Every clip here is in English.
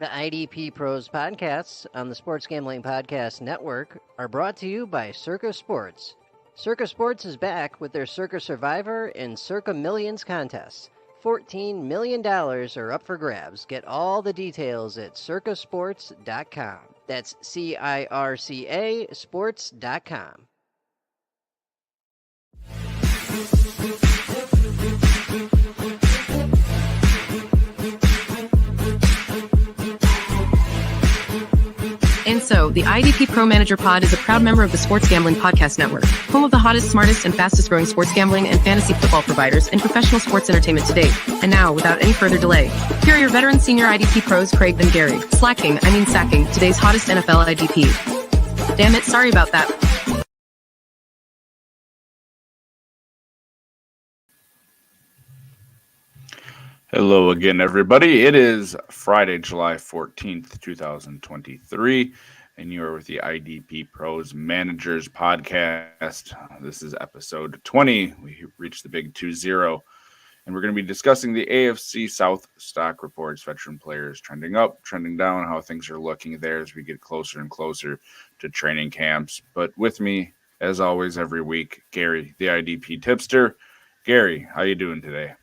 The IDPros podcasts on the Sports Gambling Podcast Network are brought to you by Circa Sports. Circa Sports is back with their Circa Survivor and Circa Millions contests. $14 million are up for grabs. Get all the details at circasports.com. That's CIRCA sports.com. And so, the IDP Pro Manager Pod is a proud member of the Sports Gambling Podcast Network, home of the hottest, smartest, and fastest-growing sports gambling and fantasy football providers in professional sports entertainment to date. And now, without any further delay, here are your veteran senior IDP pros, Kraig and Gary, sacking today's hottest NFL IDP. Damn it, sorry about that. Hello again, everybody. It is Friday, July 14th, 2023, and you are with the IDP Pros Managers Podcast. This is episode 20. We reached the big 2-0, and we're going to be discussing the AFC South stock reports, veteran players trending up, trending down, how things are looking there as we get closer and closer to training camps. But with me, as always, every week, Gary, the IDP tipster. Gary, how you doing today?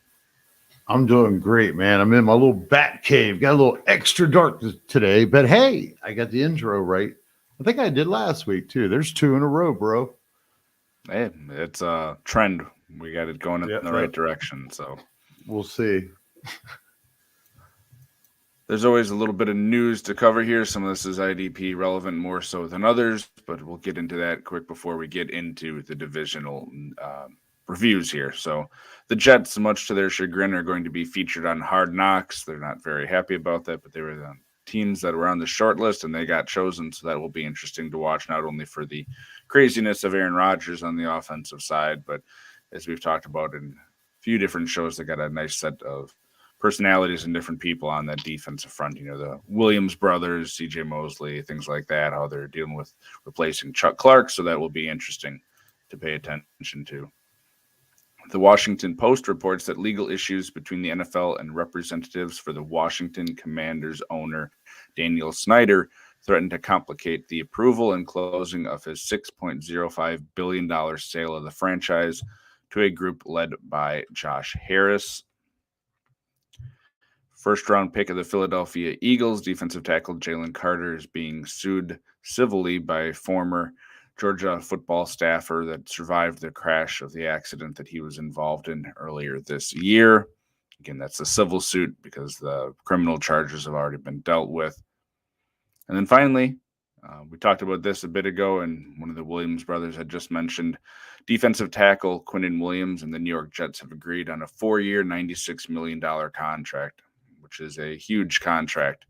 I'm doing great, man. I'm in my little bat cave. Got a little extra dark today, but hey, I got the intro right. I think I did last week too. There's 2 in a row, bro. Hey, it's a trend. We got it going in the right direction, so we'll see. There's always a little bit of news to cover here. Some of this is IDP relevant more so than others, but we'll get into that quick before we get into the divisional reviews here. So the Jets, much to their chagrin, are going to be featured on Hard Knocks. They're not very happy about that, but they were the teams that were on the short list and they got chosen. So that will be interesting to watch, not only for the craziness of Aaron Rodgers on the offensive side, but as we've talked about in a few different shows, they got a nice set of personalities and different people on that defensive front. You know, the Williams brothers, CJ Mosley, things like that, how they're dealing with replacing Chuck Clark. So that will be interesting to pay attention to. The Washington Post reports that legal issues between the NFL and representatives for the Washington Commanders owner, Daniel Snyder, threatened to complicate the approval and closing of his $6.05 billion sale of the franchise to a group led by Josh Harris. First-round pick of the Philadelphia Eagles, defensive tackle Jalen Carter, is being sued civilly by former Georgia football staffer that survived the crash of the accident that he was involved in earlier this year. Again, that's a civil suit because the criminal charges have already been dealt with. And then finally, we talked about this a bit ago, and one of the Williams brothers had just mentioned defensive tackle Quinnen Williams and the New York Jets have agreed on a 4-year, $96 million contract, which is a huge contract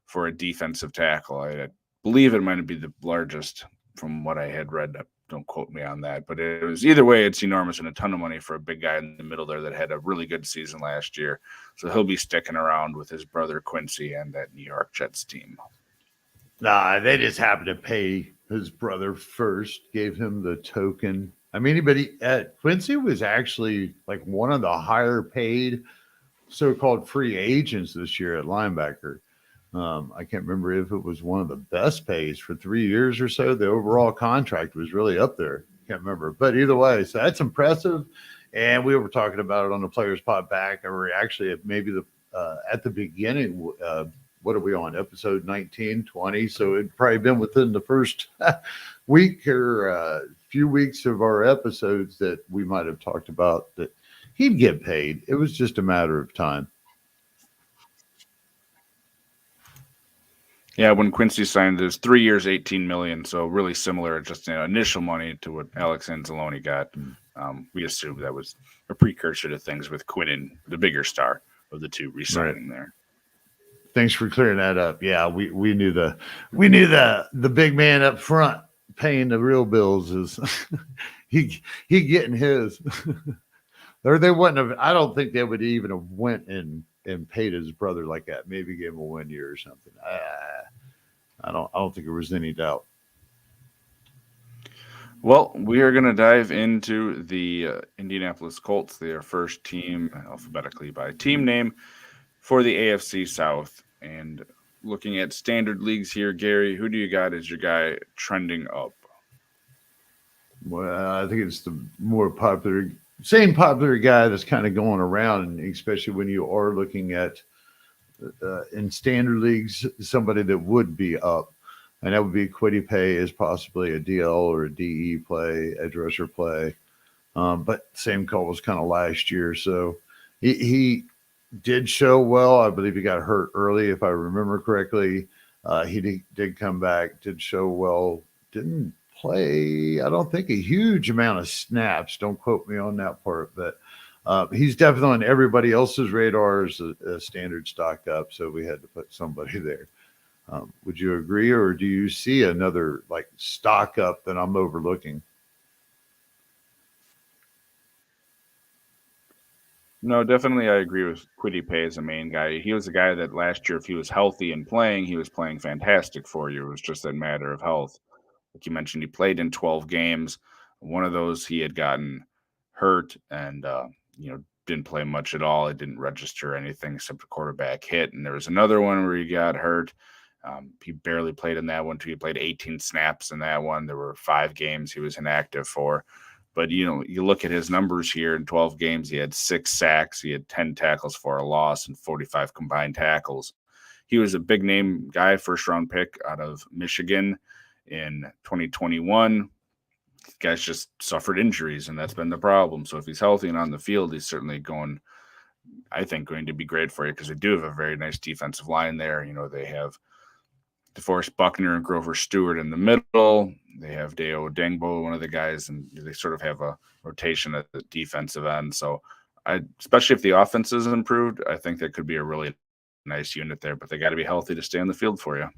for a defensive tackle. I believe it might be the largest from what I had read. Don't quote me on that, but it was either way, it's enormous and a ton of money for a big guy in the middle there that had a really good season last year. So he'll be sticking around with his brother Quincy and that New York Jets team. Nah, they just happened to pay his brother first, gave him the token. I mean, Quincy was actually like one of the higher paid so-called free agents this year at linebacker. I can't remember if it was one of the best pays for 3 years or so. The overall contract was really up there. Can't remember. But either way, so that's impressive. And we were talking about it on the Players Pod back. Or actually, maybe at the beginning, what are we on? Episode 19, 20. So it'd probably been within the first week or few weeks of our episodes that we might have talked about that he'd get paid. It was just a matter of time. Yeah, when Quincy signed, it was 3 years, $18 million, so really similar, just initial money to what Alex Anzalone got. We assumed that was a precursor to things with Quinnen, the bigger star of the two, re-signing there. Thanks for clearing that up. Yeah, we knew the big man up front paying the real bills is he getting his. Or they wouldn't have. I don't think they would even have went and paid his brother like that. Maybe gave him a 1 year or something. I don't think there was any doubt. Well, we are going to dive into the Indianapolis Colts, their first team, alphabetically by team name, for the AFC South. And looking at standard leagues here, Gary, who do you got as your guy trending up? Well, I think it's the same popular guy that's kind of going around, and especially when you are looking at in standard leagues, somebody that would be up, and that would be Kwity Paye is possibly a DL or a DE play, edge rusher play. But same call was kind of last year. So he did show well. I believe he got hurt early, if I remember correctly. He did come back, did show well, didn't play, I don't think, a huge amount of snaps. Don't quote me on that part, but he's definitely on everybody else's radar as a standard stock up, so we had to put somebody there. Would you agree, or do you see another like stock up that I'm overlooking? No, definitely I agree with Kwity Paye as a main guy. He was a guy that last year, if he was healthy and playing, he was playing fantastic for you. It was just a matter of health. Like you mentioned, he played in 12 games. One of those he had gotten hurt and, didn't play much at all. It didn't register anything except a quarterback hit. And there was another one where he got hurt. He barely played in that one too. He played 18 snaps in that one. There were 5 games he was inactive for. But, you look at his numbers here in 12 games, he had 6 sacks, he had 10 tackles for a loss, and 45 combined tackles. He was a big-name guy, first-round pick out of Michigan in 2021. Guys just suffered injuries, and that's been the problem. So if he's healthy and on the field, he's certainly going to be great for you because they do have a very nice defensive line there. They have DeForest Buckner and Grover Stewart in the middle. They have Deo Dengbo, one of the guys, and they sort of have a rotation at the defensive end. So especially if the offense is improved, I think that could be a really nice unit there, but they got to be healthy to stay on the field for you.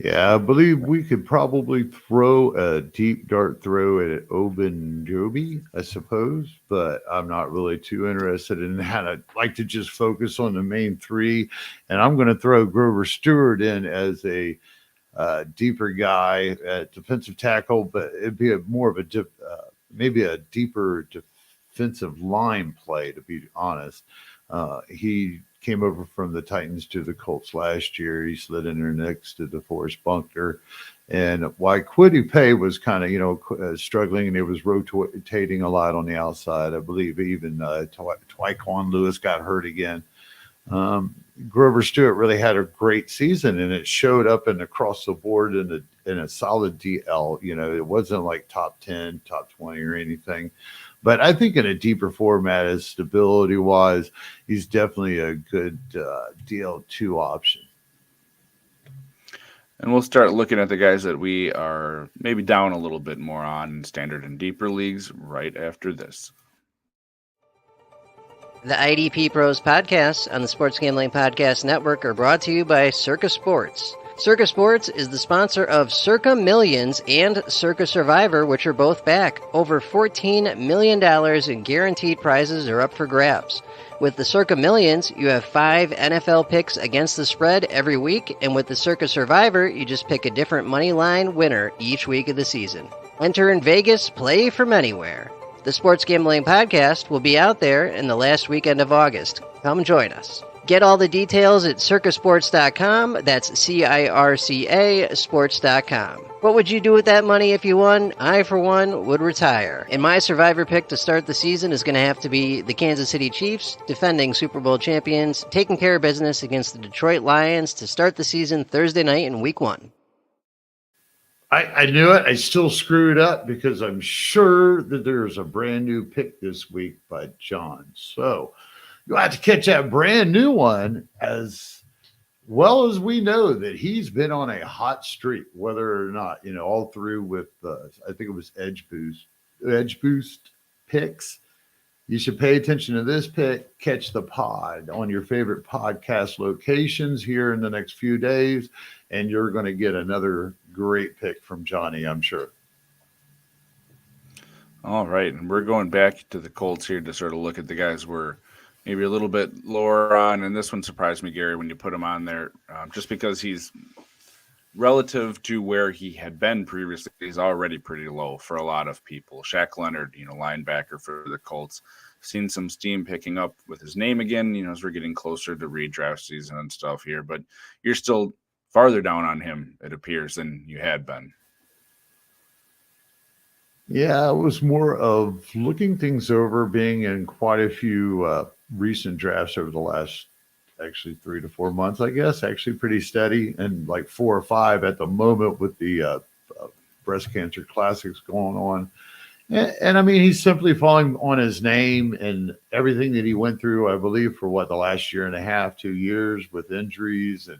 Yeah, I believe we could probably throw a deep dart throw at Ogunjobi, I suppose, but I'm not really too interested in that. I'd like to just focus on the main 3, and I'm going to throw Grover Stewart in as a deeper guy at defensive tackle, but it'd be more of a maybe a deeper defensive line play, to be honest. He came over from the Titans to the Colts last year. He slid in there next to DeForest Buckner. And while Kwity Paye was kind of, struggling, and it was rotating a lot on the outside, I believe even Tyquan Lewis got hurt again. Grover Stewart really had a great season, and it showed up and across the board in a solid DL. It wasn't like top 10, top 20 or anything. But I think in a deeper format, as stability-wise, he's definitely a good DL2 option. And we'll start looking at the guys that we are maybe down a little bit more on in standard and deeper leagues right after this. The IDPros podcasts on the Sports Gambling Podcast Network are brought to you by Circa Sports. Circa Sports is the sponsor of Circa Millions and Circa Survivor, which are both back. Over $14 million in guaranteed prizes are up for grabs. With the Circa Millions, you have 5 NFL picks against the spread every week, and with the Circa Survivor, you just pick a different money line winner each week of the season. Enter in Vegas, play from anywhere. The Sports Gambling Podcast will be out there in the last weekend of August. Come join us. Get all the details at circasports.com. That's CIRCA sports.com. What would you do with that money if you won? I, for one, would retire. And my survivor pick to start the season is going to have to be the Kansas City Chiefs, defending Super Bowl champions, taking care of business against the Detroit Lions to start the season Thursday night in Week 1. I knew it. I still screwed up because I'm sure that there's a brand new pick this week by John. So you'll have to catch that brand new one, as well as we know that he's been on a hot streak, whether or not, all through with, I think it was Edge Boost picks. You should pay attention to this pick. Catch the pod on your favorite podcast locations here in the next few days, and you're going to get another great pick from Johnny, I'm sure. All right, and we're going back to the Colts here to sort of look at the guys we're maybe a little bit lower on, and this one surprised me, Gary, when you put him on there, just because he's relative to where he had been previously, he's already pretty low for a lot of people. Shaq Leonard, linebacker for the Colts, seen some steam picking up with his name again, as we're getting closer to redraft season and stuff here, but you're still farther down on him, it appears, than you had been. Yeah, it was more of looking things over, being in quite a few recent drafts over the last actually 3 to 4 months, I guess, actually pretty steady, and like 4 or 5 at the moment with the breast cancer classics going on. And I mean, he's simply falling on his name and everything that he went through, I believe, for the last year and a half, 2 years with injuries and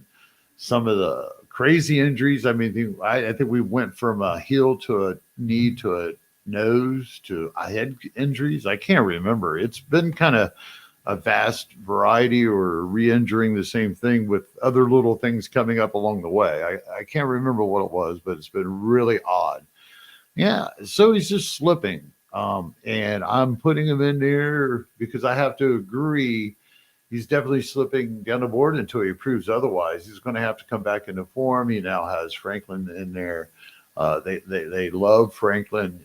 some of the crazy injuries. I mean, I think we went from a heel to a knee to a nose to a head injuries. I can't remember. It's been kind of a vast variety, or re-injuring the same thing with other little things coming up along the way. I can't remember what it was, but it's been really odd. Yeah, so he's just slipping. And I'm putting him in there because I have to agree he's definitely slipping down the board until he proves otherwise. He's going to have to come back into form. He now has Franklin in there. They love Franklin.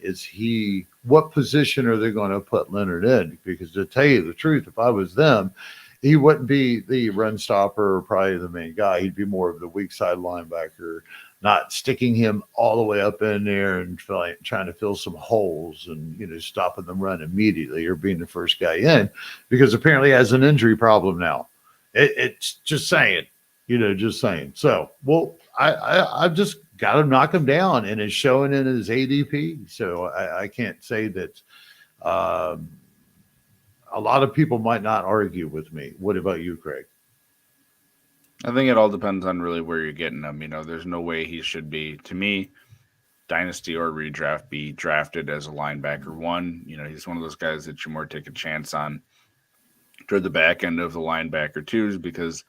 What position are they going to put Leonard in? Because to tell you the truth, if I was them, he wouldn't be the run stopper or probably the main guy. He'd be more of the weak side linebacker, not sticking him all the way up in there and trying to fill some holes and, stopping them run immediately or being the first guy in, because apparently he has an injury problem now. It's just saying, just saying. So, well, I've just got to knock him down, and it's showing in his ADP. So I can't say that a lot of people might not argue with me. What about you, Kraig? I think it all depends on really where you're getting him. There's no way he should be, to me, dynasty or redraft, be drafted as a linebacker 1. He's one of those guys that you more take a chance on toward the back end of the linebacker 2s, because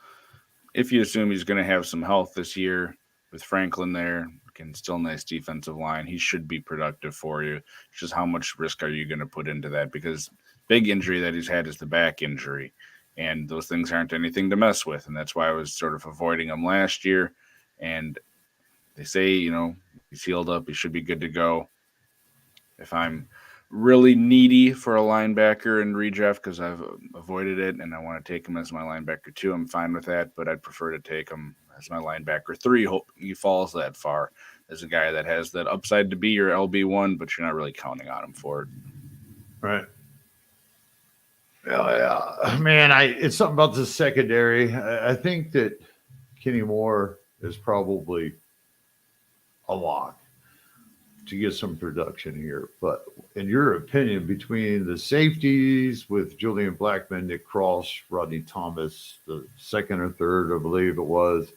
if you assume he's going to have some health this year with Franklin there, again, still nice defensive line, he should be productive for you. It's just how much risk are you going to put into that? Because big injury that he's had is the back injury, and those things aren't anything to mess with. And that's why I was sort of avoiding him last year. And they say, he's healed up, he should be good to go. If I'm really needy for a linebacker in redraft because I've avoided it and I want to take him as my linebacker 2, I'm fine with that, but I'd prefer to take him as my linebacker 3, hope he falls that far, as a guy that has that upside to be your LB1, but you're not really counting on him for it. Right. Yeah, man, it's something about the secondary. I think that Kenny Moore is probably a lock to get some production here. But in your opinion, between the safeties with Julian Blackman, Nick Cross, Rodney Thomas, the second or third, I believe it was,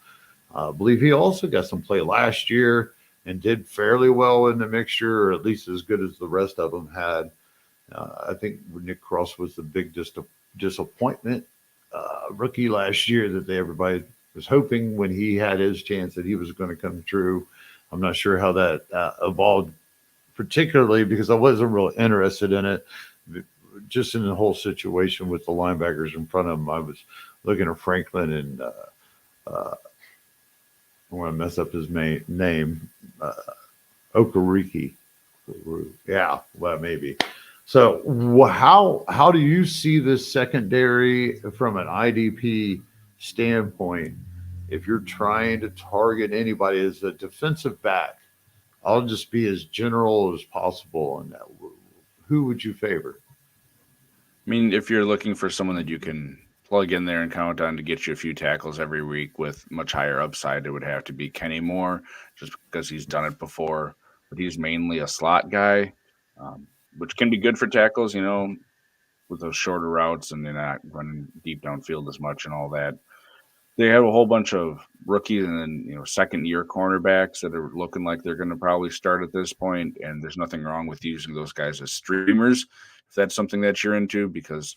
I believe he also got some play last year and did fairly well in the mixture, or at least as good as the rest of them had. I think Nick Cross was the big disappointment rookie last year that everybody was hoping when he had his chance that he was going to come true. I'm not sure how that evolved, particularly because I wasn't real interested in it. Just in the whole situation with the linebackers in front of him, I was looking at Franklin and I want to mess up his name, Okereke. Yeah, well, maybe. So how do you see this secondary from an IDP standpoint? If you're trying to target anybody as a defensive back, I'll just be as general as possible on that. Who would you favor? I mean, if you're looking for someone that you can plug in there and count on to get you a few tackles every week with much higher upside, it would have to be Kenny Moore, just because he's done it before. But he's mainly a slot guy, which can be good for tackles, with those shorter routes and they're not running deep downfield as much and all that. They have a whole bunch of rookies and then, second-year cornerbacks that are looking like they're going to probably start at this point, and there's nothing wrong with using those guys as streamers if that's something that you're into, because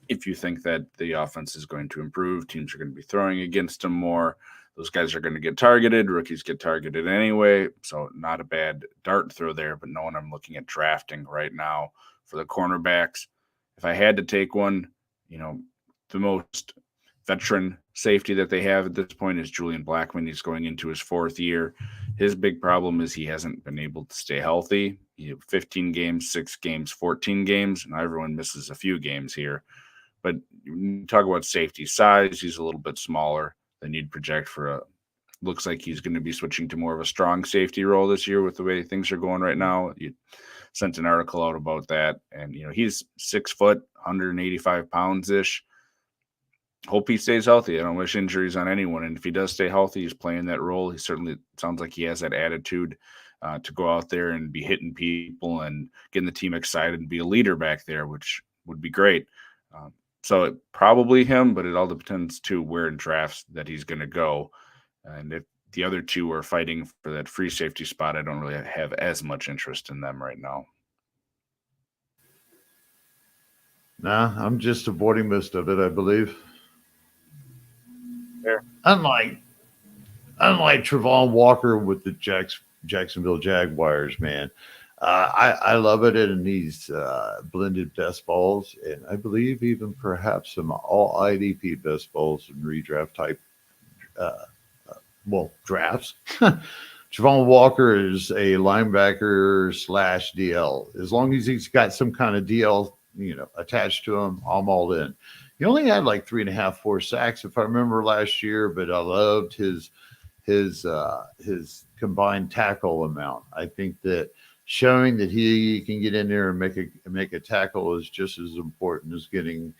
if you think that the offense is going to improve, teams are going to be throwing against them more, those guys are going to get targeted, rookies get targeted anyway, so not a bad dart throw there, but no one I'm looking at drafting right now for the cornerbacks. If I had to take one, the most veteran safety that they have at this point is Julian Blackman. He's going into his 4th year. His big problem is he hasn't been able to stay healthy. 15 games, 6 games, 14 games. Now everyone misses a few games here. But you talk about safety size, he's a little bit smaller than you'd project for looks like he's going to be switching to more of a strong safety role this year with the way things are going right now. You sent an article out about that. And, he's 6 foot, 185 pounds ish. Hope he stays healthy. I don't wish injuries on anyone. And if he does stay healthy, he's playing that role. He certainly sounds like he has that attitude to go out there and be hitting people and getting the team excited and be a leader back there, which would be great. So probably him, but it all depends too where in drafts that he's going to go. And if the other two are fighting for that free safety spot, I don't really have as much interest in them right now. Nah, I'm just avoiding most of it, I believe. Fair. Unlike Travon Walker with the Jacksonville Jaguars, man. I love it, and he's blended best balls, and I believe even perhaps some all IDP best balls and redraft type drafts. Travon Walker is a linebacker / DL. As long as he's got some kind of DL, attached to him, I'm all in. He only had like 3.5, 4 sacks, if I remember last year, but I loved his combined tackle amount. I think that showing that he can get in there and make a tackle is just as important as getting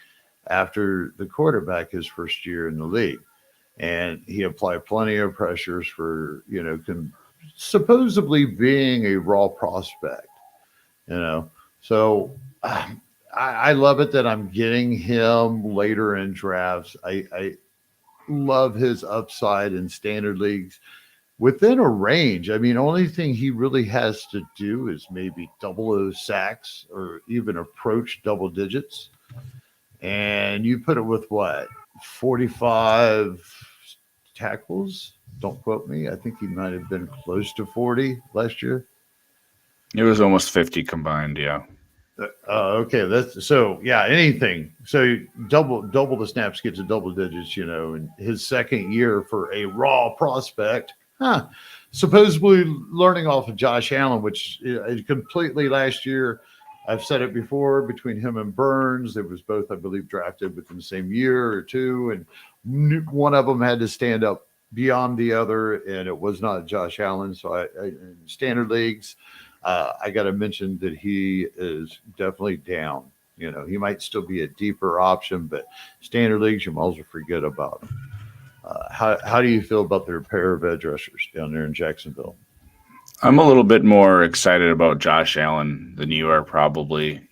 after the quarterback his first year in the league. And he applied plenty of pressures for, supposedly being a raw prospect, So I love it that I'm getting him later in drafts. I love his upside in standard leagues within a range. I mean, only thing he really has to do is maybe double those sacks or even approach double digits. And you put it with what? 45 tackles? Don't quote me. I think he might have been close to 40 last year. It was almost 50 combined, yeah. Okay, that's so. Yeah, anything. So double the snaps, get to double digits. In his second year for a raw prospect, supposedly learning off of Josh Allen, which completely last year. I've said it before, between him and Burns, they was both, I believe, drafted within the same year or two, and one of them had to stand up beyond the other, and it was not Josh Allen. So I in standard leagues, I got to mention that he is definitely down. He might still be a deeper option, but standard leagues, you might as well forget about him. How do you feel about their pair of edge rushers down there in Jacksonville? I'm a little bit more excited about Josh Allen than you are probably.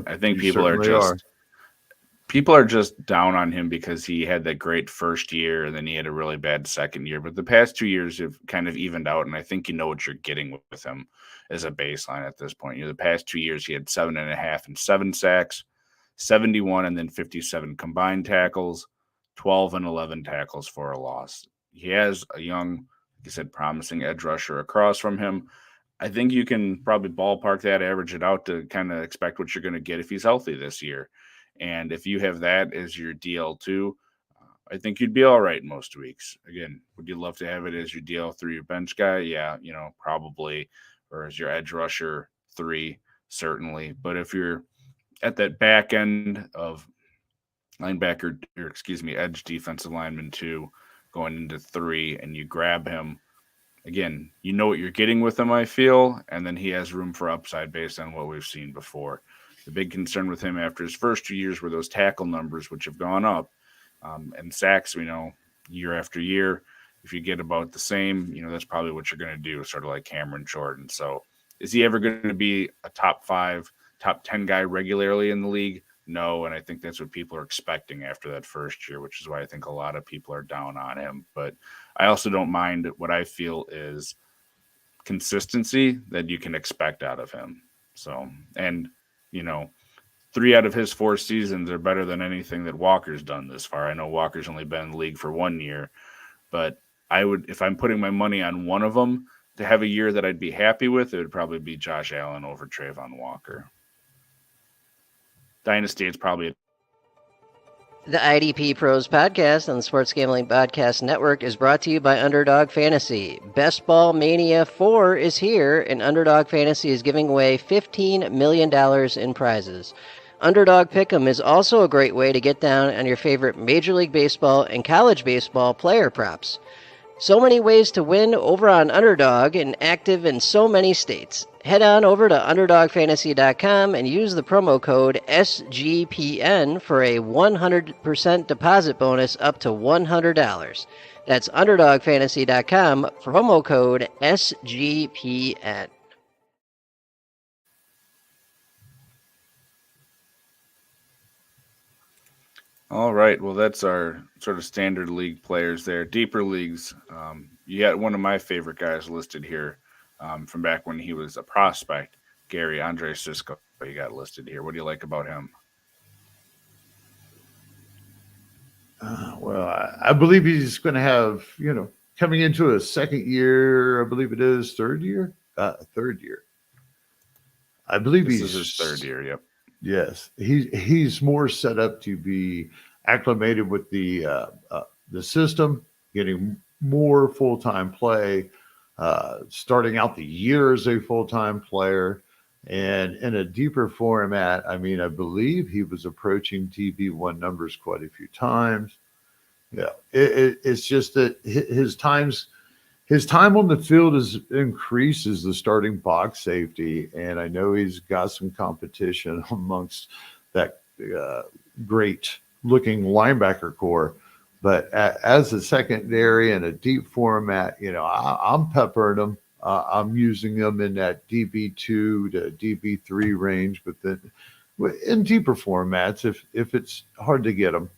I think people are just down on him because he had that great first year and then he had a really bad second year. But the past 2 years have kind of evened out, and I think you know what you're getting with him as a baseline at this point. The past 2 years he had 7.5 and 7 sacks, 71 and then 57 combined tackles, 12 and 11 tackles for a loss. He has a young, like I said, promising edge rusher across from him. I think you can probably ballpark that, average it out to kind of expect what you're going to get if he's healthy this year. And if you have that as your DL2, I think you'd be all right most weeks. Again, would you love to have it as your DL3, your bench guy? Yeah, probably. Or as your edge rusher 3, certainly. But if you're at that back end of edge defensive lineman 2, going into 3, and you grab him, again, you know what you're getting with him, I feel, and then he has room for upside based on what we've seen before. The big concern with him after his first 2 years were those tackle numbers, which have gone up. And sacks, we know, year after year, if you get about the same, that's probably what you're going to do, sort of like Cameron Jordan. So is he ever going to be a top 5, top 10 guy regularly in the league? No, and I think that's what people are expecting after that first year, which is why I think a lot of people are down on him. But I also don't mind what I feel is consistency that you can expect out of him. So, and 3 out of his 4 seasons are better than anything that Walker's done this far. I know Walker's only been in the league for 1 year, but I would, if I'm putting my money on one of them to have a year that I'd be happy with, it would probably be Josh Allen over Travon Walker. Dynasty, it's probably The IDP Pros podcast on the Sports Gambling Podcast Network is brought to you by Underdog Fantasy. Best Ball Mania 4 is here, and Underdog Fantasy is giving away $15 million in prizes. Underdog Pick'em is also a great way to get down on your favorite Major League Baseball and college baseball player props. So many ways to win over on Underdog and active in so many states. Head on over to UnderdogFantasy.com and use the promo code SGPN for a 100% deposit bonus up to $100. That's UnderdogFantasy.com, promo code SGPN. All right. Well, that's our sort of standard league players there. Deeper leagues. You got one of my favorite guys listed here from back when he was a prospect, Andre Cisco. You got listed here. What do you like about him? Well, I believe he's going to have, coming into a second year, I believe it is third year. I believe this is his third year. Yep. Yes, he's more set up to be acclimated with the system, getting more full-time play, starting out the year as a full-time player, and in a deeper format. I mean, I believe he was approaching DB1 numbers quite a few times. Yeah, it's just that his time on the field is increased as the starting box safety, and I know he's got some competition amongst that great-looking linebacker core. But as a secondary and a deep format, I'm peppering him. I'm using them in that DB2 to DB3 range, but then in deeper formats, if it's hard to get them.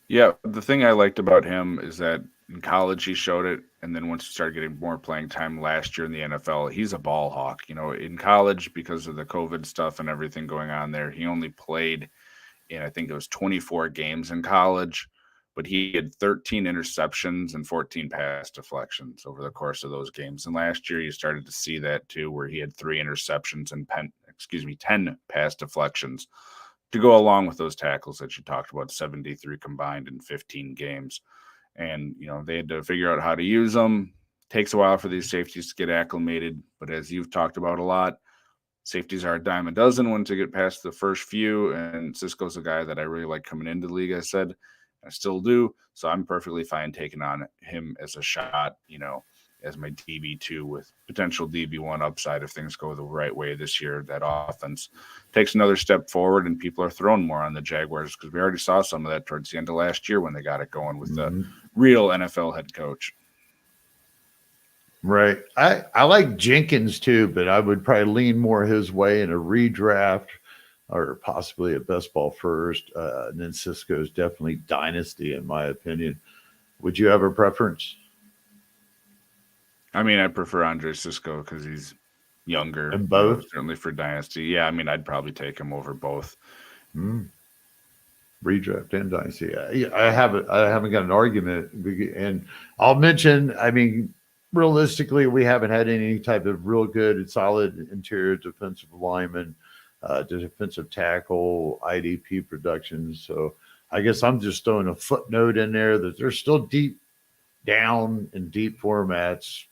Yeah, the thing I liked about him is that in college he showed it, and then once he started getting more playing time last year in the NFL, he's a ball hawk. In college, because of the COVID stuff and everything going on there, he only played in, I think it was 24 games in college, but he had 13 interceptions and 14 pass deflections over the course of those games. And last year you started to see that too, where he had 3 interceptions and 10 pass deflections to go along with those tackles that you talked about, 73 combined in 15 games. And, they had to figure out how to use them. Takes a while for these safeties to get acclimated, but as you've talked about a lot, safeties are a dime a dozen once you get past the first few, and Cisco's a guy that I really like coming into the league, I said. I still do, so I'm perfectly fine taking on him as a shot, as my DB2 with potential DB1 upside if things go the right way this year. That offense takes another step forward, and people are throwing more on the Jaguars because we already saw some of that towards the end of last year when they got it going with the real NFL head coach. Right. I like Jenkins too, but I would probably lean more his way in a redraft or possibly a best ball first. And then Cisco is definitely dynasty, in my opinion. Would you have a preference? I mean, I prefer Andre Cisco because he's younger. And both? Certainly for dynasty. Yeah, I mean, I'd probably take him over both. Redraft and dynasty. I haven't got an argument. And I'll mention, I mean, realistically, we haven't had any type of real good and solid interior defensive lineman, defensive tackle, IDP production. So I guess I'm just throwing a footnote in there that they're still deep down in deep formats,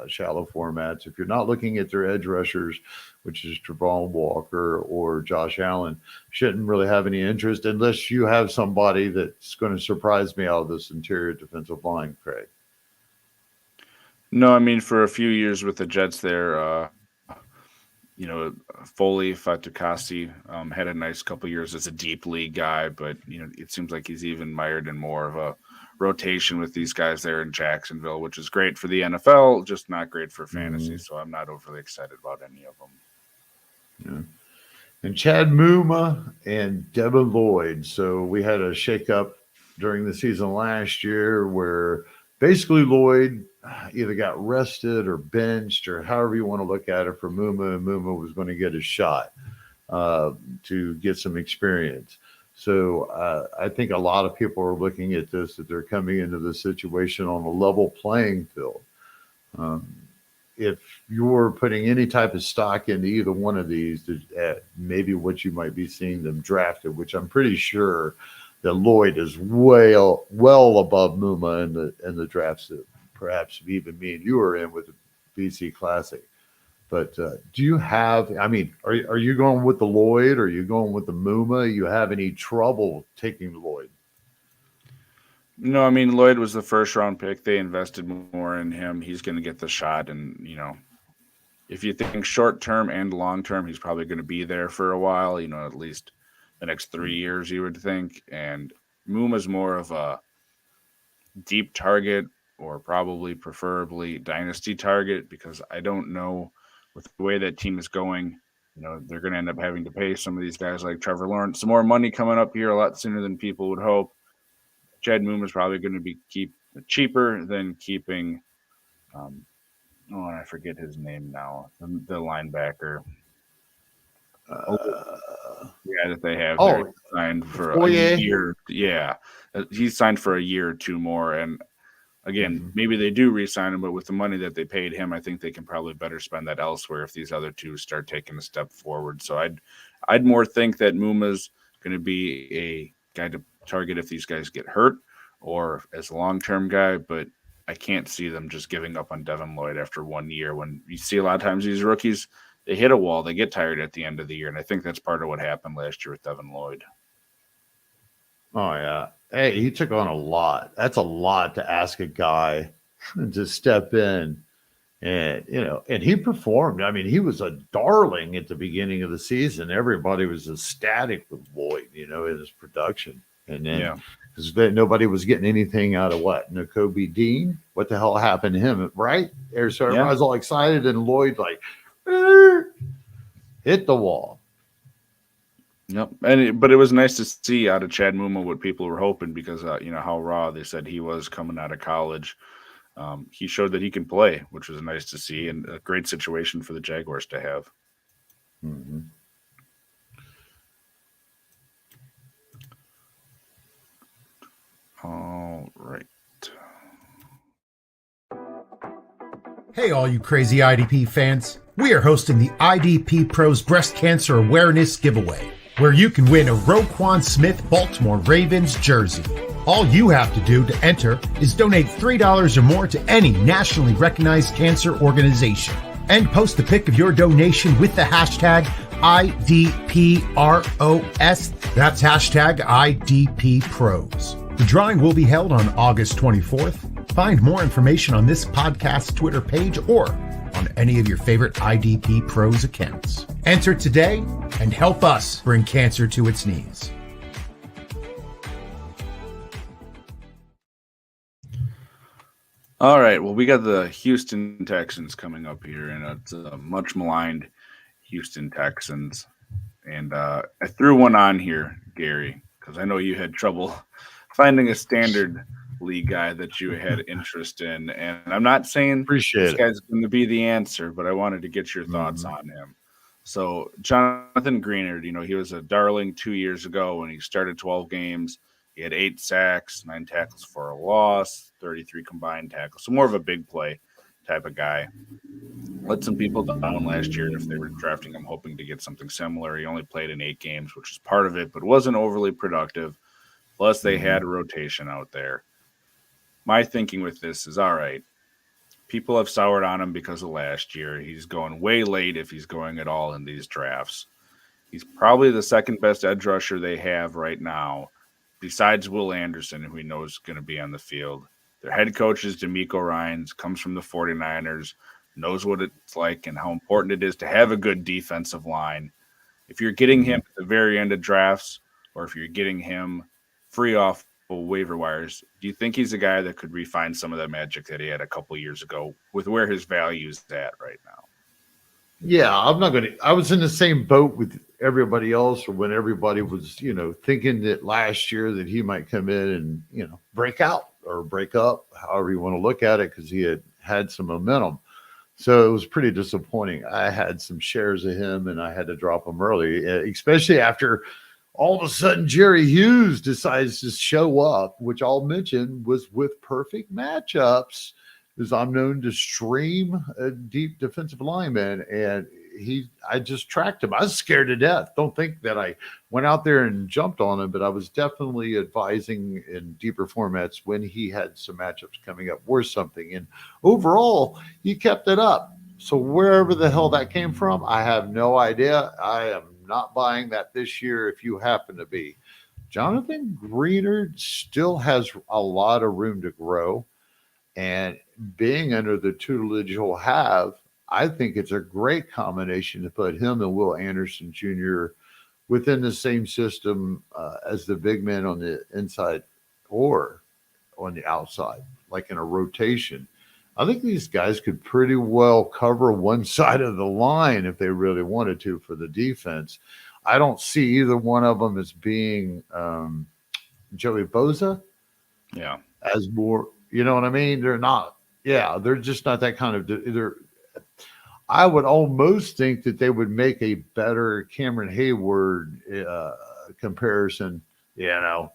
shallow formats. If you're not looking at their edge rushers, which is Travon Walker or Josh Allen, shouldn't really have any interest unless you have somebody that's going to surprise me out of this interior defensive line, Kraig. No, I mean, for a few years with the Jets there, Foley Fatukasi had a nice couple years as a deep league guy, but, it seems like he's even mired in more of a rotation with these guys there in Jacksonville, which is great for the NFL, just not great for fantasy. So I'm not overly excited about any of them. Yeah. And Chad Muma and Devin Lloyd. So we had a shakeup during the season last year where basically Lloyd either got rested or benched or however you want to look at it for Muma, and Muma was going to get a shot to get some experience. So I think a lot of people are looking at this, that they're coming into the situation on a level playing field. if you're putting any type of stock into either one of these, maybe what you might be seeing them drafted, which I'm pretty sure that Lloyd is well above Muma in the drafts that perhaps even me and you are in with the BC Classic. But do you have, I mean, are you going with the Lloyd? Or are you going with the Muma? You have any trouble taking Lloyd? No, I mean, Lloyd was the first round pick. They invested more in him. He's going to get the shot. And, you know, if you think short term and long term, he's probably going to be there for a while, you know, at least the next 3 years, you would think. And Muma's more of a deep target, or preferably dynasty target, because I don't know, with the way that team is going, you know, they're going to end up having to pay some of these guys like Trevor Lawrence some more money coming up here a lot sooner than people would hope. Chad Moom is probably going to be cheaper than keeping, I forget his name now, the linebacker. That they have signed for a year. Yeah, he's signed for a year or two more. And again, maybe they do re-sign him, but with the money that they paid him, I think they can probably better spend that elsewhere if these other two start taking a step forward. So I'd more think that Muma's going to be a guy to target if these guys get hurt or as a long-term guy, but I can't see them just giving up on Devin Lloyd after 1 year. When you see a lot of times these rookies, they hit a wall, they get tired at the end of the year, and I think that's part of what happened last year with Devin Lloyd. Oh, yeah. Hey, he took on a lot. That's a lot to ask a guy to step in. And, you know, and he performed. I mean, he was a darling at the beginning of the season. Everybody was ecstatic with Lloyd, you know, in his production. And then because nobody was getting anything out of what? Nakobe Dean? What the hell happened to him, right? So everybody was all excited, and Lloyd, like, hit the wall. Yep, but it was nice to see out of Chad Muma what people were hoping, because you know how raw they said he was coming out of college. He showed that he can play, which was nice to see, and a great situation for the Jaguars to have. Mm-hmm. All right. Hey, all you crazy IDP fans. We are hosting the IDPros Breast Cancer Awareness Giveaway, where you can win a Roquan Smith Baltimore Ravens jersey. All you have to do to enter is donate $3 or more to any nationally recognized cancer organization and post a pic of your donation with the hashtag IDPROS. That's hashtag IDPros. The drawing will be held on August 24th. Find more information on this podcast Twitter page or on any of your favorite IDP Pros accounts. Enter today and help us bring cancer to its knees. All right. Well, we got the Houston Texans coming up here, and it's a much maligned Houston Texans. And I threw one on here, Gary, because I know you had trouble finding a standard league guy that you had interest in. And I'm not saying this guy's going to be the answer, but I wanted to get your thoughts on him. So Jonathan Greenard, you know, he was a darling 2 years ago when he started 12 games. He had 8 sacks, 9 tackles for a loss, 33 combined tackles. So more of a big play type of guy. Let some people down last year if they were drafting him hoping to get something similar. He only played in 8 games, which is part of it, but wasn't overly productive. Plus, they had a rotation out there. My thinking with this is, all right, people have soured on him because of last year. He's going way late if he's going at all in these drafts. He's probably the second best edge rusher they have right now, besides Will Anderson, who we know is going to be on the field. Their head coach is DeMeco Ryans, comes from the 49ers, knows what it's like and how important it is to have a good defensive line. If you're getting him at the very end of drafts, or if you're getting him free off waiver wires, do you think he's a guy that could refine some of that magic that he had a couple years ago with where his value is at right now? Yeah, I was in the same boat with everybody else, or when everybody was, you know, thinking that last year that he might come in and, you know, break out or break up, however you want to look at it, because he had some momentum. So it was pretty disappointing. I had some shares of him and I had to drop him early, especially after all of a sudden Jerry Hughes decides to show up, which I'll mention was with perfect matchups is I'm known to stream a deep defensive lineman, and I just tracked him. I was scared to death. Don't think that I went out there and jumped on him, but I was definitely advising in deeper formats when he had some matchups coming up or something. And overall, he kept it up. So wherever the hell that came from, I have no idea. I am not buying that this year if you happen to be. Jonathan Greenard still has a lot of room to grow. And being under the tutelage he'll have, I think it's a great combination to put him and Will Anderson Jr. within the same system as the big men on the inside or on the outside, like in a rotation. I think these guys could pretty well cover one side of the line if they really wanted to for the defense. I don't see either one of them as being Joey Bosa. Yeah. As more, you know what I mean? They're not. Yeah, they're just not that kind of. I would almost think that they would make a better Cameron Hayward comparison,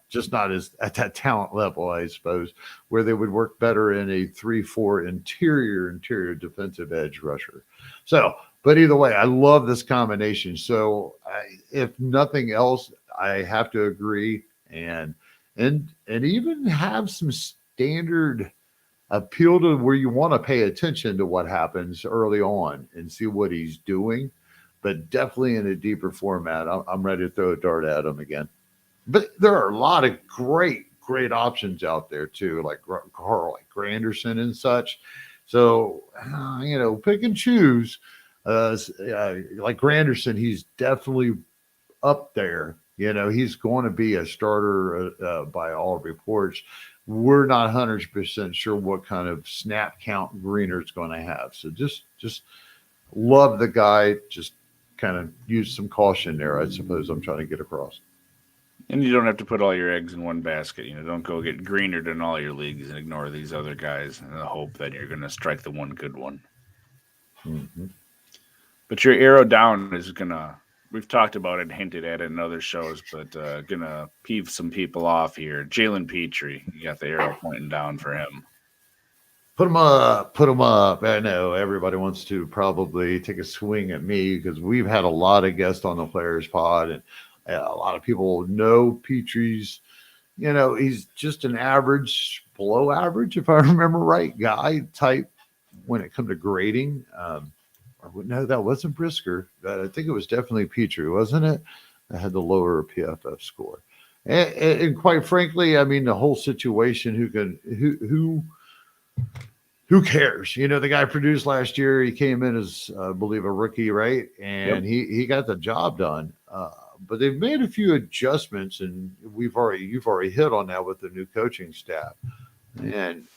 just not as at that talent level, I suppose, where they would work better in a 3-4 interior defensive edge rusher. So, but either way, I love this combination. So, if nothing else, I have to agree and even have some standard appeal to where you want to pay attention to what happens early on and see what he's doing, but definitely in a deeper format. I'm ready to throw a dart at him again. But there are a lot of great options out there too, like Carl, like Granderson and such. So, pick and choose. Like Granderson, he's definitely up there. He's going to be a starter by all reports. We're not 100% sure what kind of snap count Greenard's going to have. So just love the guy. Just kind of use some caution there, I suppose I'm trying to get across. And you don't have to put all your eggs in one basket. Don't go get Greenard in all your leagues and ignore these other guys in the hope that you're going to strike the one good one. Mm-hmm. But your arrow down is going to, we've talked about it, hinted at it in other shows, but going to peeve some people off here. Jalen Pitre, you got the arrow pointing down for him. Put him up. I know everybody wants to probably take a swing at me because we've had a lot of guests on the Players Pod, and a lot of people know Petre's, he's just an average, below average, if I remember right, guy type when it comes to grading. No, that wasn't Brisker. I think it was definitely Pitre, wasn't it? I had the lower PFF score. And quite frankly, I mean, the whole situation, who cares? The guy produced last year. He came in as, I believe, a rookie, right? And he got the job done. But they've made a few adjustments, and you've already hit on that with the new coaching staff. And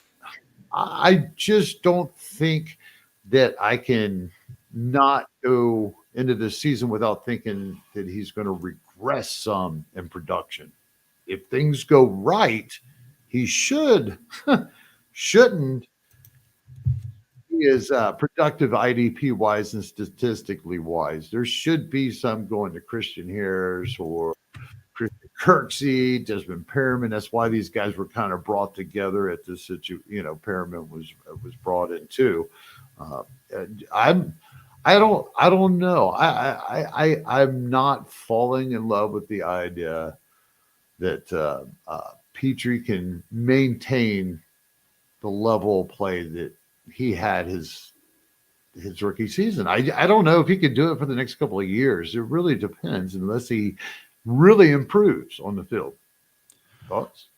I just don't think that I can not go into the season without thinking that he's going to regress some in production. If things go right, he shouldn't. He is productive IDP wise and statistically wise. There should be some going to Christian Harris or Christian Kirksey, Desmond Perriman. That's why these guys were kind of brought together at this situation. Perriman was brought in too. I don't know. I'm not falling in love with the idea that Pitre can maintain the level of play that he had his rookie season. I don't know if he could do it for the next couple of years. It really depends, unless he really improves on the field. Thoughts?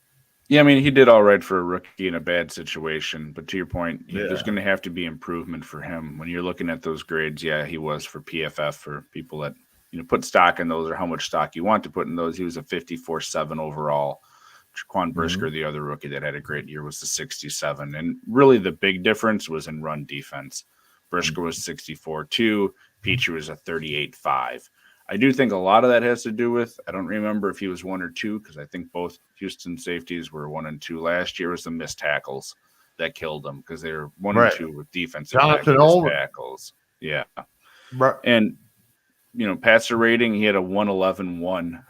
Yeah, I mean, he did all right for a rookie in a bad situation. But to your point, there's going to have to be improvement for him. When you're looking at those grades, he was for PFF, for people that put stock in those or how much stock you want to put in those. He was a 54.7 overall. Jaquan Brisker, the other rookie that had a great year, was the 67. And really the big difference was in run defense. Brisker was 64.2. Pitre was a 38.5. I do think a lot of that has to do with, I don't remember if he was 1 or 2, because I think both Houston safeties were 1 and 2 last year. It was the missed tackles that killed them, because they were 1 and 2 with defensive tackles. Yeah. Right. And, passer rating, he had a 111.1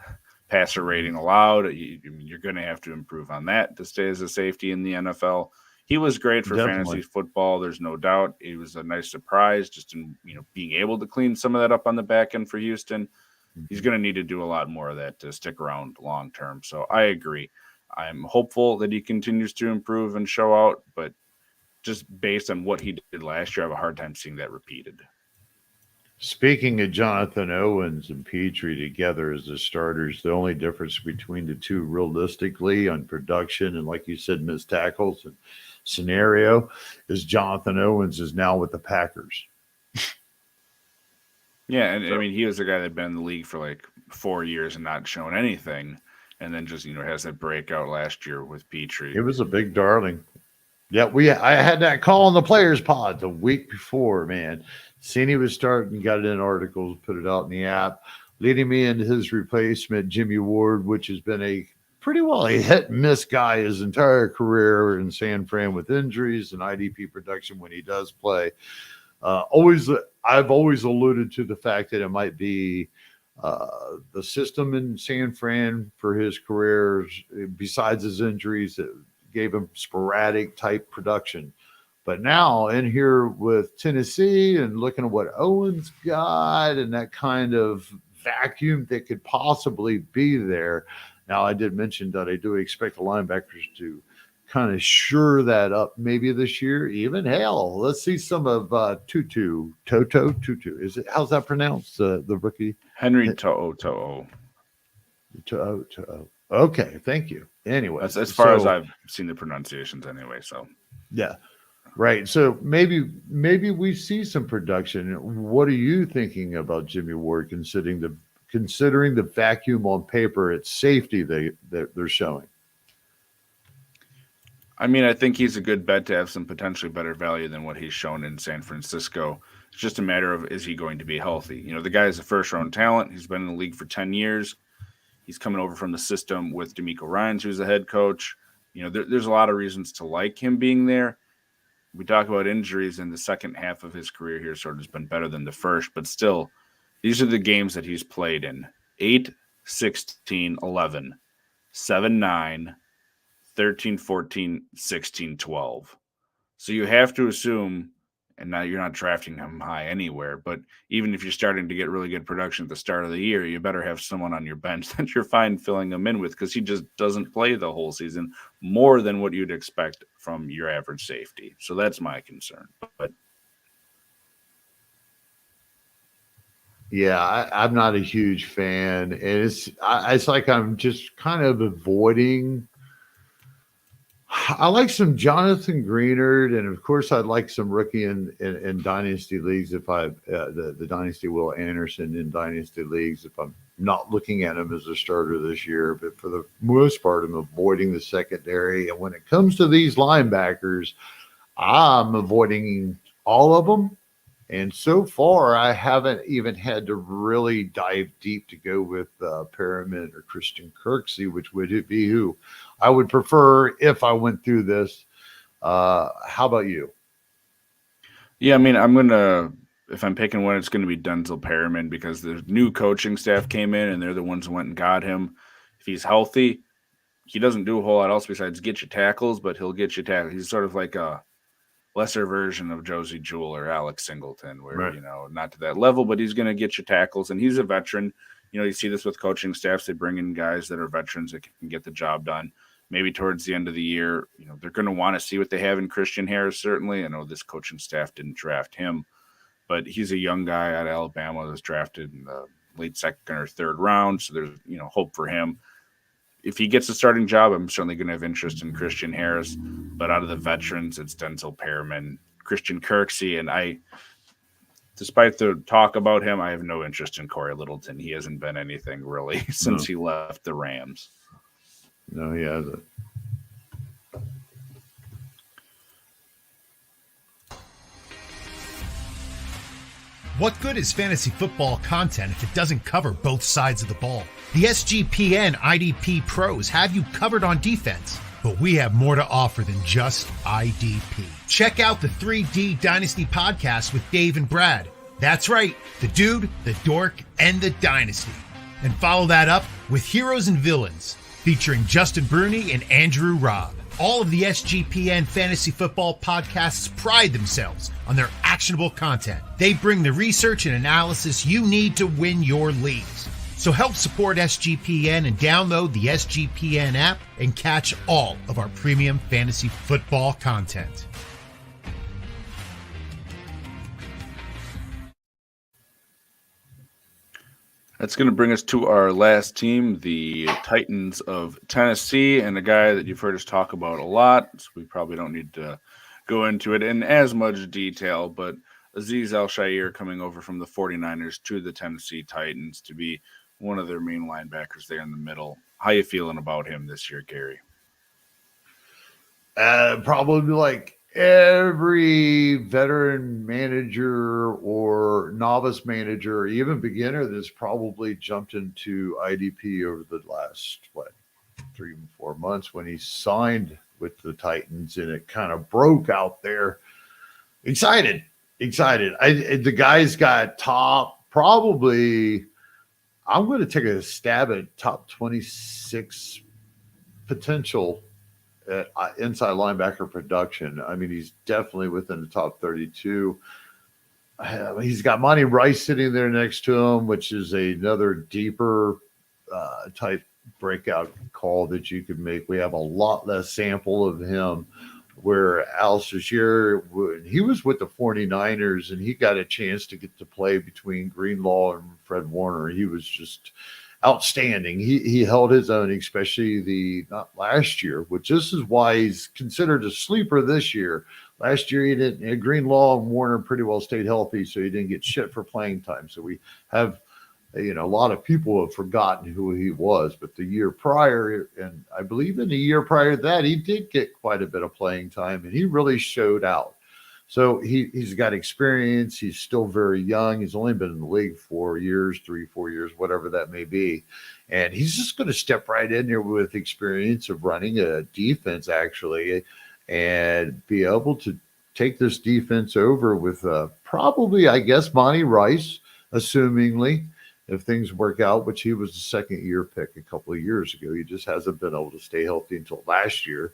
passer rating allowed. You're going to have to improve on that to stay as a safety in the NFL. he was great for Definitely. fantasy football. There's no doubt. He was a nice surprise just in, being able to clean some of that up on the back end for Houston. He's going to need to do a lot more of that to stick around long term. So I agree. I'm hopeful that he continues to improve and show out, but just based on what he did last year, I have a hard time seeing that repeated. Speaking of Jonathan Owens and Pitre together as the starters, the only difference between the two realistically on production and, like you said, missed tackles and scenario is Jonathan Owens is now with the Packers. Yeah, and I mean, he was the guy that had been in the league for like 4 years and not shown anything, and then just has that breakout last year with Pitre. It was a big darling. Yeah, I had that call on the players pod the week before, man. Seen he was starting, got it in articles, put it out in the app, leading me into his replacement, Jummy Ward, which has been a pretty well a hit and miss guy his entire career in San Fran with injuries and IDP production when he does play. I've always alluded to the fact that it might be the system in San Fran for his career, besides his injuries, that gave him sporadic type production. But now in here with Tennessee and looking at what Owens got and that kind of vacuum that could possibly be there. Now, I did mention that I do expect the linebackers to kind of shore that up maybe this year. Even hell, let's see some of Toto Tutu. Is it? How's that pronounced? The rookie Henry To'o. Okay, thank you. Anyway, that's as far as I've seen the pronunciations anyway. So yeah, right. So maybe we see some production. What are you thinking about Jummy Ward, considering the vacuum on paper at safety that they're showing? I mean, I think he's a good bet to have some potentially better value than what he's shown in San Francisco. It's just a matter of, is he going to be healthy? The guy is a first-round talent. He's been in the league for 10 years. He's coming over from the system with D'Amico Ryans, who's the head coach. There's a lot of reasons to like him being there. We talk about injuries, in the second half of his career here sort of has been better than the first, but still, these are the games that he's played in. 8, 16, 11, 7, 9, 13, 14, 16, 12. So you have to assume, and now you're not drafting him high anywhere, but even if you're starting to get really good production at the start of the year, you better have someone on your bench that you're fine filling him in with, because he just doesn't play the whole season more than what you'd expect from your average safety. So that's my concern. But yeah, I'm not a huge fan. And it's like I'm just kind of avoiding. I like some Jonathan Greenard, and of course, I'd like some rookie in dynasty leagues if the dynasty Will Anderson in dynasty leagues if I'm not looking at him as a starter this year. But for the most part, I'm avoiding the secondary. And when it comes to these linebackers, I'm avoiding all of them. And so far, I haven't even had to really dive deep to go with Perriman or Christian Kirksey, which would be who I would prefer if I went through this. How about you? Yeah, I mean, if I'm picking one, it's going to be Denzel Perriman, because the new coaching staff came in and they're the ones who went and got him. If he's healthy, he doesn't do a whole lot else besides get you tackles, but he'll get you tackles. He's sort of like a lesser version of Josie Jewell or Alex Singleton, where, right, not to that level, but he's going to get you tackles, and he's a veteran. You see this with coaching staffs. They bring in guys that are veterans that can get the job done. Maybe towards the end of the year, they're going to want to see what they have in Christian Harris, certainly. I know this coaching staff didn't draft him, but he's a young guy out of Alabama that was drafted in the late second or third round, so there's, hope for him. If he gets a starting job, I'm certainly going to have interest in Christian Harris. But out of the veterans, it's Denzel Perriman, Christian Kirksey, and despite the talk about him, I have no interest in Corey Littleton. He hasn't been anything really since he left the Rams. No, he hasn't. What good is fantasy football content if it doesn't cover both sides of the ball? The SGPN IDP pros have you covered on defense, but we have more to offer than just IDP. Check out the 3D Dynasty podcast with Dave and Brad. That's right, the dude, the dork, and the dynasty. And follow that up with Heroes and Villains, featuring Justin Bruni and Andrew Robb. All of the SGPN fantasy football podcasts pride themselves on their actionable content. They bring the research and analysis you need to win your leagues. So help support SGPN and download the SGPN app and catch all of our premium fantasy football content. That's going to bring us to our last team, the Titans of Tennessee, and a guy that you've heard us talk about a lot, so we probably don't need to go into it in as much detail, but Azeez Al-Shaair coming over from the 49ers to the Tennessee Titans to be one of their main linebackers there in the middle. How you feeling about him this year, Gary? Probably like every veteran manager or novice manager, or even beginner, that's probably jumped into IDP over the last 3 or 4 months when he signed with the Titans and it kind of broke out there. Excited. The guy's got probably, I'm going to take a stab at top 26 potential inside linebacker production. I mean, he's definitely within the top 32. He's got Monty Rice sitting there next to him, which is another deeper type breakout call that you could make. We have a lot less sample of him, where Al-Shaair, he was with the 49ers and he got a chance to get to play between Greenlaw and Fred Warner. He was just outstanding. He held his own, especially not last year, which this is why he's considered a sleeper this year. Last year, he didn't. Greenlaw and Warner pretty well stayed healthy, so he didn't get shit for playing time. So we have, a lot of people have forgotten who he was. But the year prior, and I believe in the year prior to that, he did get quite a bit of playing time, and he really showed out. So he's got experience. He's still very young. He's only been in the league 4 years, 3-4 years, whatever that may be. And he's just going to step right in there with experience of running a defense, actually, and be able to take this defense over with probably, I guess, Monty Rice, assumingly, if things work out, which he was the second-year pick a couple of years ago. He just hasn't been able to stay healthy until last year.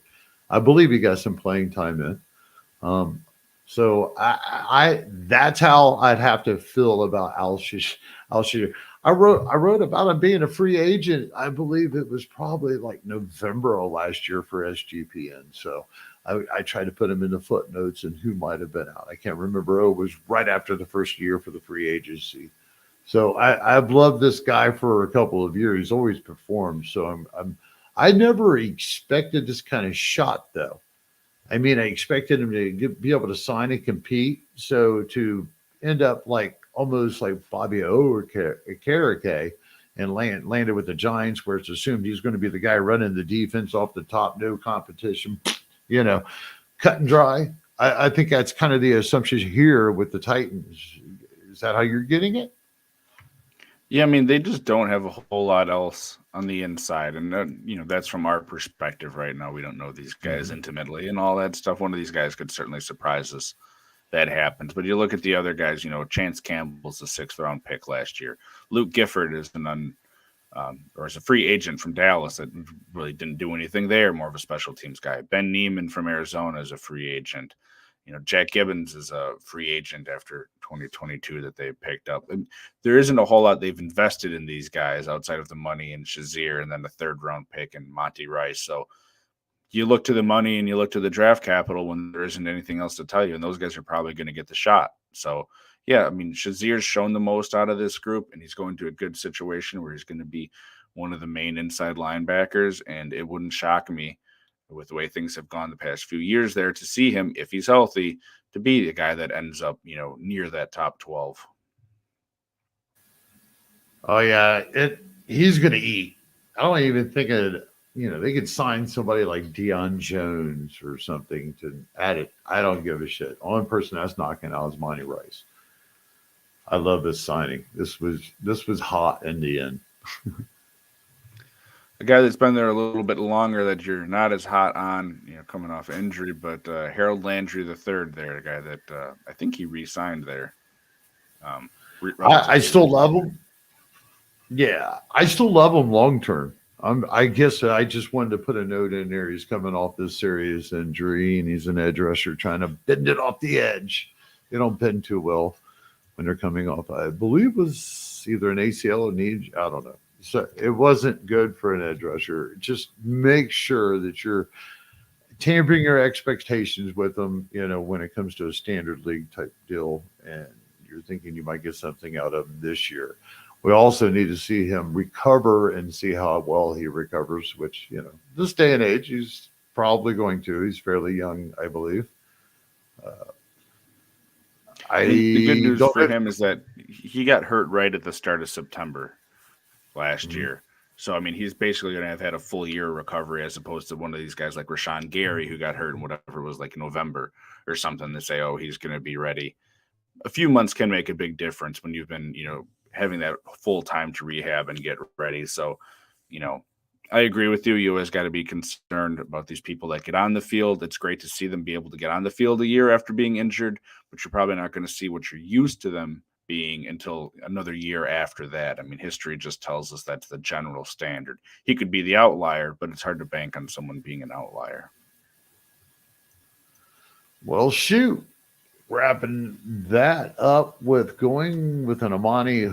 I believe he got some playing time in. So I that's how I'd have to feel about Al-Shaair. I wrote about him being a free agent. I believe it was probably like November of last year for SGPN. So I tried to put him in the footnotes and who might have been out. I can't remember. It was right after the first year for the free agency. So I've loved this guy for a couple of years. He's always performed. So I never expected this kind of shot, though. I mean, I expected him to be able to sign and compete. So to end up almost like Fabio or Karake and landed with the Giants, where it's assumed he's going to be the guy running the defense off the top, no competition, cut and dry. I think that's kind of the assumption here with the Titans. Is that how you're getting it? Yeah, I mean, they just don't have a whole lot else on the inside. And, that's from our perspective right now. We don't know these guys intimately and all that stuff. One of these guys could certainly surprise us. That happens. But you look at the other guys, Chance Campbell's a 6th-round pick last year. Luke Gifford is is a free agent from Dallas that really didn't do anything there, more of a special teams guy. Ben Neiman from Arizona is a free agent. Jack Gibbons is a free agent after 2022 that they picked up. And there isn't a whole lot they've invested in these guys outside of the money and Shazier and then the 3rd-round pick and Monty Rice. So you look to the money and you look to the draft capital when there isn't anything else to tell you, and those guys are probably going to get the shot. So, yeah, I mean, Shazier's shown the most out of this group, and he's going to a good situation where he's going to be one of the main inside linebackers, and it wouldn't shock me with the way things have gone the past few years there to see him, if he's healthy, to be the guy that ends up, near that top 12. Oh, yeah, he's going to eat. I don't even think they could sign somebody like Deion Jones or something to add it. I don't give a shit. Only person that's knocking out is Monty Rice. I love this signing. This was hot in the end. A guy that's been there a little bit longer that you're not as hot on, coming off injury, but Harold Landry III there, a guy that I think he re-signed there. I still love him. Yeah, I still love him long term. I guess I just wanted to put a note in there. He's coming off this serious injury, and he's an edge rusher trying to bend it off the edge. They don't bend too well when they're coming off. I believe it was either an ACL or knee. I don't know. So it wasn't good for an edge rusher. Just make sure that you're tampering your expectations with them, when it comes to a standard league type deal, and you're thinking you might get something out of him this year. We also need to see him recover and see how well he recovers, which, this day and age, he's probably going to. He's fairly young, I believe. The good news for him is that he got hurt right at the start of September last year. So, I mean, he's basically going to have had a full year of recovery as opposed to one of these guys like Rashawn Gary who got hurt in whatever it was like November or something to say, oh, he's going to be ready. A few months can make a big difference when you've been, having that full time to rehab and get ready. So, I agree with you. You always got to be concerned about these people that get on the field. It's great to see them be able to get on the field a year after being injured, but you're probably not going to see what you're used to them being until another year after that. I mean, history just tells us that's the general standard. He could be the outlier, but it's hard to bank on someone being an outlier. Well, shoot. Wrapping that up with going with an Amani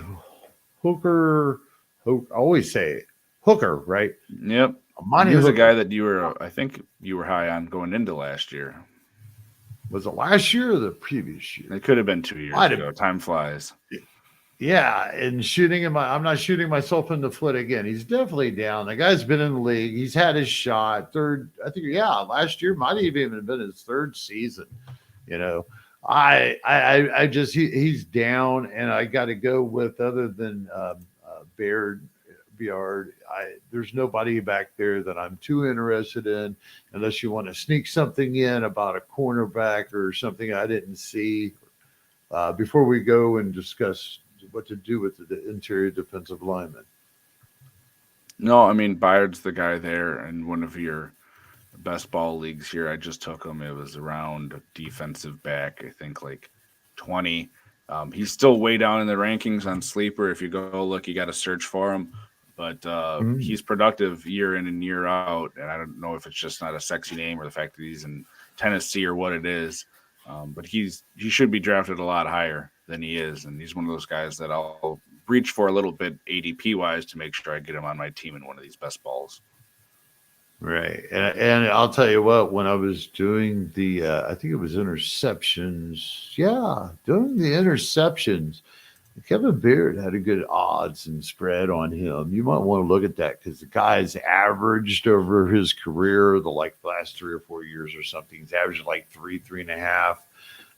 Hooker. I always say Hooker, right? Yep. Amani he was Hooker. A guy that I think you were high on going into last year. Was it last year or the previous year? It could have been 2 years ago. Time flies. Yeah, and I'm not shooting myself in the foot again. He's definitely down. The guy's been in the league. He's had his shot. Last year might have even been his third season. He's down, and I got to go with, other than Beard, there's nobody back there that I'm too interested in, unless you want to sneak something in about a cornerback or something I didn't see before we go and discuss what to do with the interior defensive lineman. No, I mean, Bayard's the guy there, and one of your best ball leagues here. I just took him. It was around defensive back, I think like 20. He's still way down in the rankings on Sleeper. If you go look, you got to search for him. But he's productive year in and year out. And I don't know if it's just not a sexy name or the fact that he's in Tennessee or what it is. But he should be drafted a lot higher than he is. And he's one of those guys that I'll reach for a little bit ADP-wise to make sure I get him on my team in one of these best balls. Right. And I'll tell you what, when I was doing I think it was interceptions. Yeah, doing the interceptions, Kevin Beard had a good odds and spread on him. You might want to look at that because the guy's averaged over his career, the last 3 or 4 years or something. He's averaged like 3.5.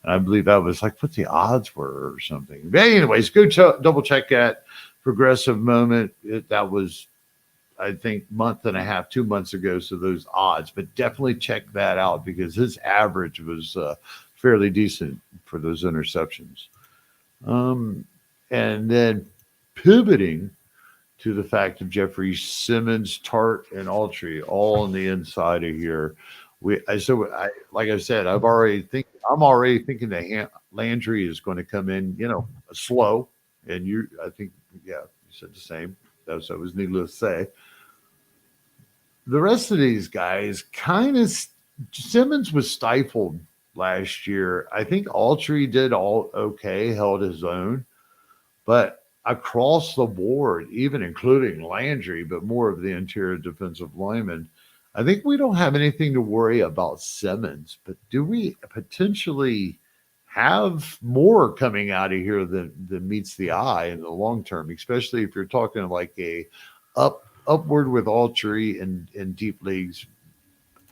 And I believe that was like what the odds were or something. But anyways, go double check that Progressive Moment. That was, I think, month and a half, 2 months ago. So those odds, but definitely check that out because his average was fairly decent for those interceptions. And then pivoting to the fact of Jeffrey Simmons, Tart, and Autry all on the inside of here. Like I said, I'm already thinking that Landry is going to come in, slow. And you said the same. That was needless to say. The rest of these guys Simmons was stifled last year. I think Autry did all okay, held his own. But across the board, even including Landry, but more of the interior defensive linemen, I think we don't have anything to worry about Simmons. But do we potentially have more coming out of here than meets the eye in the long term, especially if you're talking like a upward with Autry in deep leagues?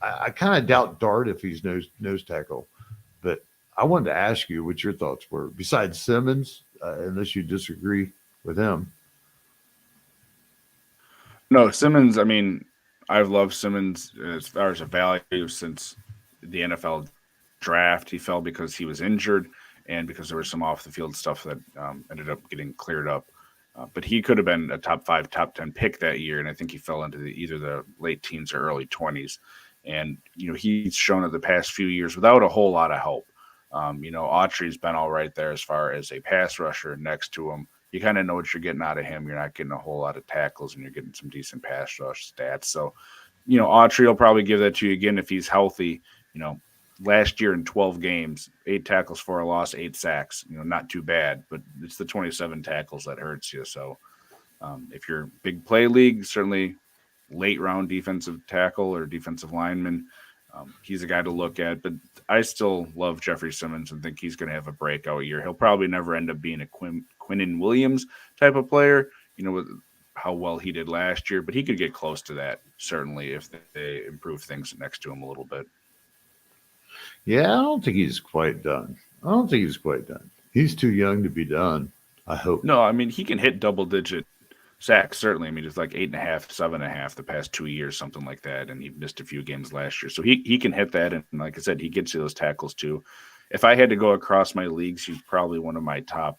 I kind of doubt Dart if he's nose tackle. But I wanted to ask you what your thoughts were, besides Simmons, unless you disagree with him. No, Simmons, I mean, I've loved Simmons as far as a value since the NFL draft. He fell because he was injured and because there was some off-the-field stuff that ended up getting cleared up. But he could have been a top 5, top 10 pick that year, and I think he fell into either the late teens or early 20s. And, he's shown in the past few years without a whole lot of help. Autry's been all right there as far as a pass rusher next to him. you kind of know what you're getting out of him. You're not getting a whole lot of tackles, and you're getting some decent pass rush stats. So, Autry will probably give that to you again if he's healthy. Last year in 12 games, 8 tackles for a loss, 8 sacks. Not too bad, but it's the 27 tackles that hurts you. So if you're big play league, certainly late round defensive tackle or defensive lineman, he's a guy to look at. But I still love Jeffrey Simmons and think he's going to have a breakout year. He'll probably never end up being a Quinnen Williams type of player, with how well he did last year, but he could get close to that, certainly, if they improve things next to him a little bit. Yeah, I don't think he's quite done. He's too young to be done, I hope. No, I mean, he can hit double-digit sacks, certainly. I mean, it's like 8.5, 7.5 the past 2 years, something like that, and he missed a few games last year. So he can hit that, and like I said, he gets you those tackles too. If I had to go across my leagues, he's probably one of my top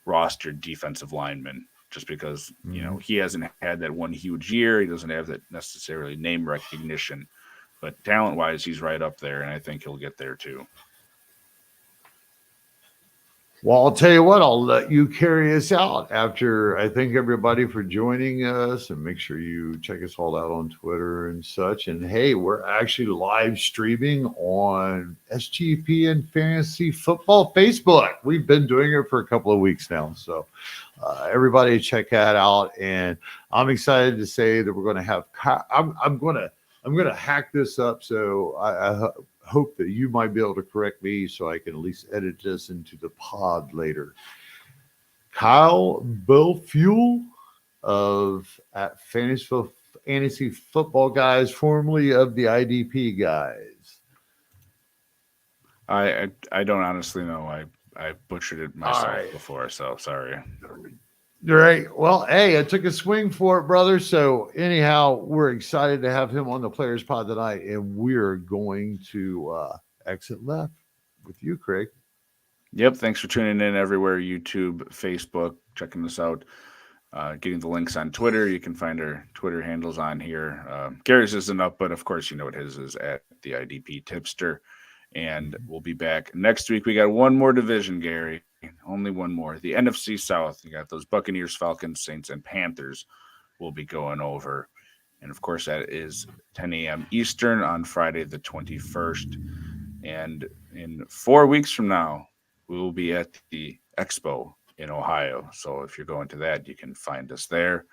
rostered defensive linemen, just because, he hasn't had that one huge year. He doesn't have that necessarily name recognition. But talent-wise, he's right up there, and I think he'll get there too. Well, I'll tell you what, I'll let you carry us out after I thank everybody for joining us, and make sure you check us all out on Twitter and such. And hey, we're actually live streaming on SGP and Fantasy Football Facebook. We've been doing it for a couple of weeks now. So everybody check that out. And I'm excited to say that we're going to have, I'm going to hack this up. So I hope that you might be able to correct me so I can at least edit this into the pod later. Kyle Belfuel at Fantasy Football Guys, formerly of the IDP Guys. I don't honestly know. I butchered it myself before, so sorry. All right. Well, hey, I took a swing for it, brother. So anyhow, we're excited to have him on the Players Pod tonight, and we're going to exit left with you, Kraig. Yep. Thanks for tuning in everywhere, YouTube, Facebook, checking us out, getting the links on Twitter. You can find our Twitter handles on here. Gary's isn't up, but of course, what his is at the IDP Tipster. And we'll be back next week. We got one more division, Gary. Only one more. The NFC South. You got those Buccaneers, Falcons, Saints, and Panthers we'll be going over. And, of course, that is 10 a.m. Eastern on Friday the 21st. And in 4 weeks from now, we will be at the Expo in Ohio. So if you're going to that, you can find us there.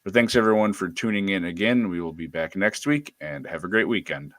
But thanks, everyone, for tuning in again. We will be back next week, and have a great weekend.